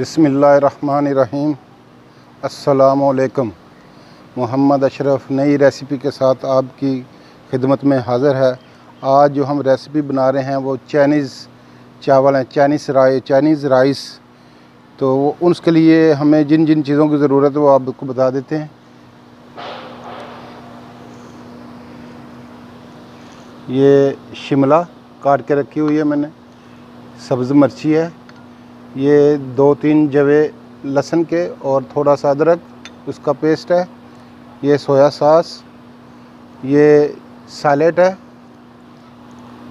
बिस्मिल्लाहिर्रहमानिर्रहीम। अस्सलामुअलैकुम। मोहम्मद अशरफ नई रेसिपी के साथ आपकी खिदमत में हाज़िर है। आज जो हम रेसिपी बना रहे हैं वो चाइनीज़ चावल हैं, चाइनीज़ राइस। तो उसके लिए हमें जिन जिन चीज़ों की ज़रूरत है वो आपको बता देते हैं। ये शिमला काट के रखी हुई है मैंने, सब्ज़ मिर्ची है, ये 2-3 जवे लहसुन के और थोड़ा सा अदरक उसका पेस्ट है, ये सोया सॉस, ये सैलेड है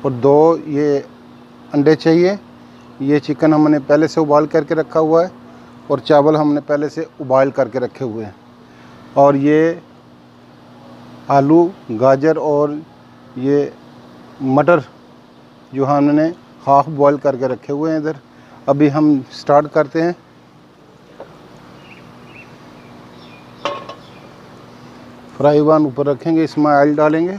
और 2 ये अंडे चाहिए। ये चिकन हमने पहले से उबाल करके रखा हुआ है और चावल हमने पहले से उबाल करके रखे हुए हैं। और ये आलू, गाजर और ये मटर जो हमने हाफ़ बॉयल करके रखे हुए हैं इधर। अभी हम स्टार्ट करते हैं। फ्राई पैन ऊपर रखेंगे, इसमें ऑयल डालेंगे।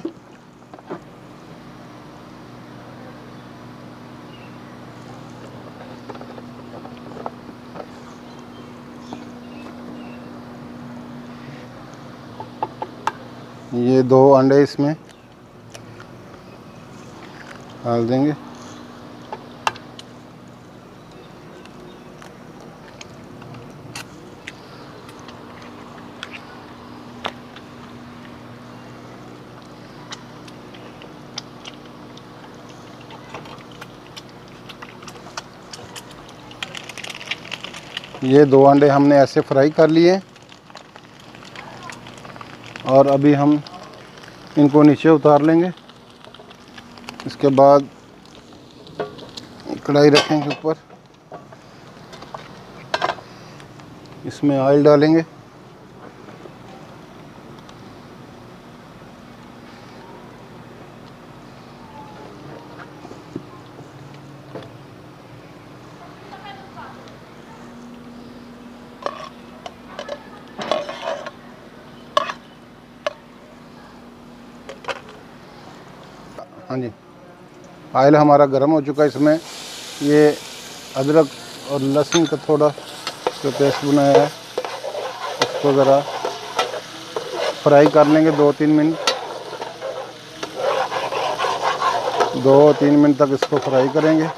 ये 2 अंडे इसमें डाल देंगे। ये 2 अंडे हमने ऐसे फ्राई कर लिए और अभी हम इनको नीचे उतार लेंगे। इसके बाद कढ़ाई रखेंगे ऊपर, इसमें ऑयल डालेंगे। हाँ जी, ऑयल हमारा गर्म हो चुका है। इसमें ये अदरक और लहसुन का थोड़ा जो पेस्ट बनाया है इसको ज़रा फ्राई कर लेंगे 2-3 मिनट। 2-3 मिनट तक इसको फ्राई करेंगे।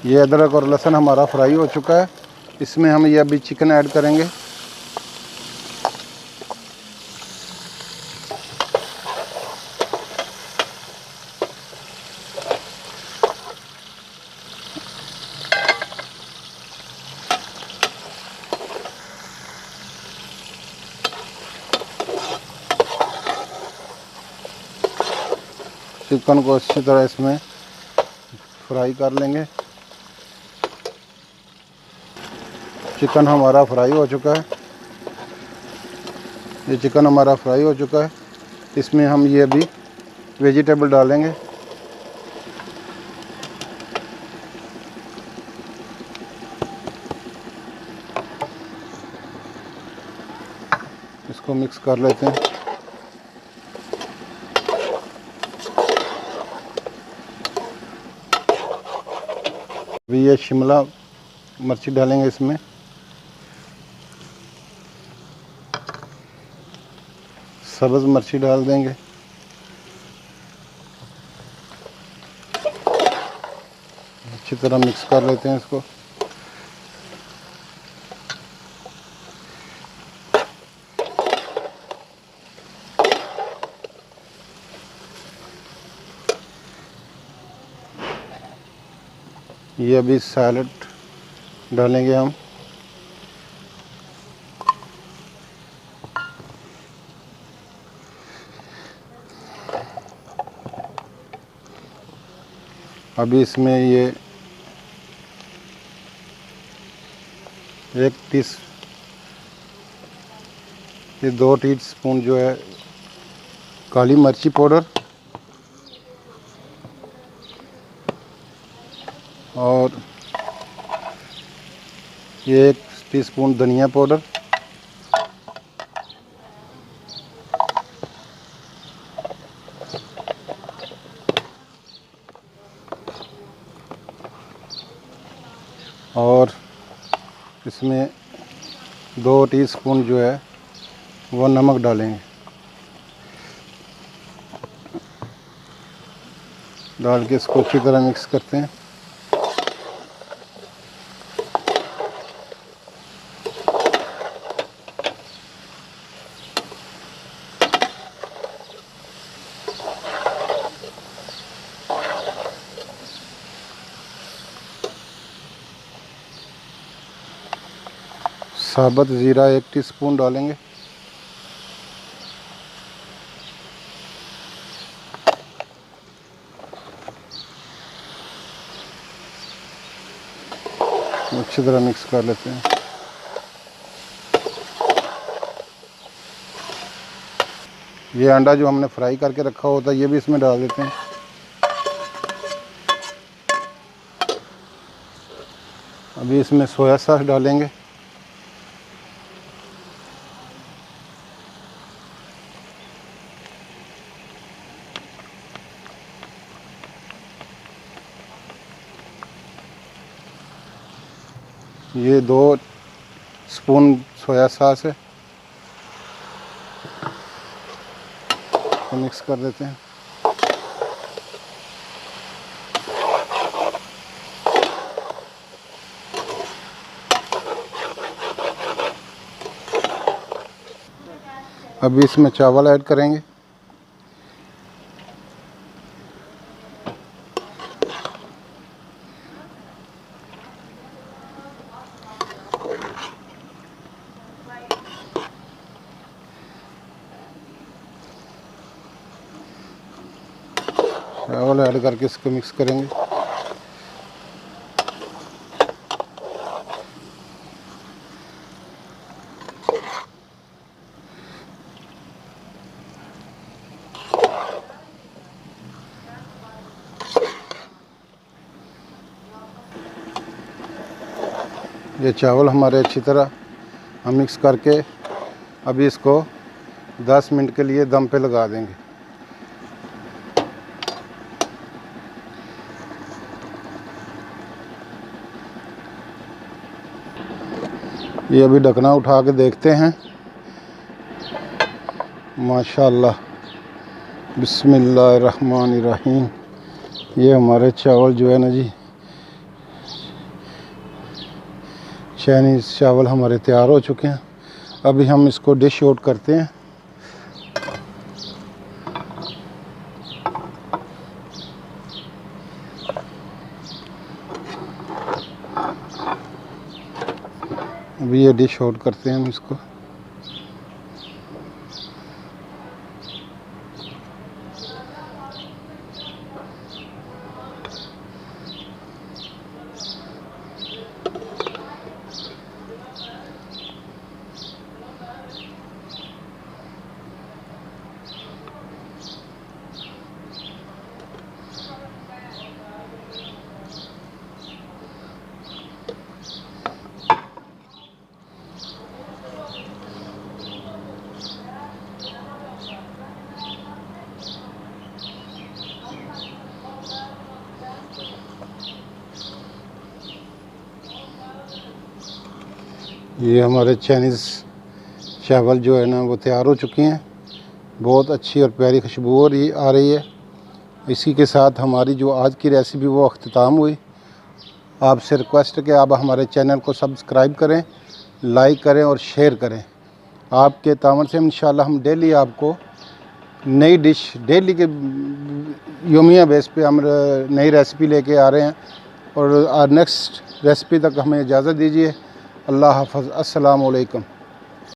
ये अदरक और लहसुन हमारा फ्राई हो चुका है। इसमें हम ये अभी चिकन ऐड करेंगे। चिकन को अच्छी तरह इसमें फ्राई कर लेंगे। चिकन हमारा फ्राई हो चुका है। ये चिकन हमारा फ्राई हो चुका है। इसमें हम ये अभी वेजिटेबल डालेंगे। इसको मिक्स कर लेते हैं। अभी ये शिमला मिर्ची डालेंगे इसमें। सब्ज़ मिर्ची डाल देंगे। अच्छी तरह मिक्स कर लेते हैं इसको। ये अभी सैलेड डालेंगे हम। अभी इसमें ये 2 टीस्पून जो है काली मिर्ची पाउडर और ये 1 टीस्पून धनिया पाउडर, और इसमें 2 टीस्पून जो है वो नमक डालेंगे। डाल के इसको अच्छी तरह मिक्स करते हैं। साबुत ज़ीरा 1 टीस्पून डालेंगे। अच्छी तरह मिक्स कर लेते हैं। ये अंडा जो हमने फ्राई करके रखा होता है ये भी इसमें डाल देते हैं। अभी इसमें सोया सॉस डालेंगे। ये 2 स्पून सोया सॉस है, तो मिक्स कर देते हैं। अभी इसमें चावल ऐड करेंगे। चावल ऐड करके इसको मिक्स करेंगे। ये चावल हमारे अच्छी तरह हम मिक्स करके अभी इसको 10 मिनट के लिए दम पे लगा देंगे। ये अभी ढकना उठा के देखते हैं। माशाअल्लाह, बिस्मिल्लाहिर्रहमानिर्रहीम। ये हमारे चावल जो है ना जी, चाइनीज़ चावल हमारे तैयार हो चुके हैं। अभी हम इसको डिश आउट करते हैं। अभी ये डिश आउट करते हैं हम इसको। ये हमारे चाइनीज़ चावल जो है ना वो तैयार हो चुके हैं। बहुत अच्छी और प्यारी खुशबू आ रही है। इसी के साथ हमारी जो आज की रेसिपी वो अख्तिताम हुई। आपसे रिक्वेस्ट है कि आप हमारे चैनल को सब्सक्राइब करें, लाइक करें और शेयर करें। आपके तावन से इंशाल्लाह हम डेली आपको नई डिश, डेली के योमिया बेस पे हम नई रेसिपी लेके आ रहे हैं। और नेक्स्ट रेसिपी तक हमें इजाज़त दीजिए। अल्लाह हाफ़िज़। अस्सलामु अलैकुम।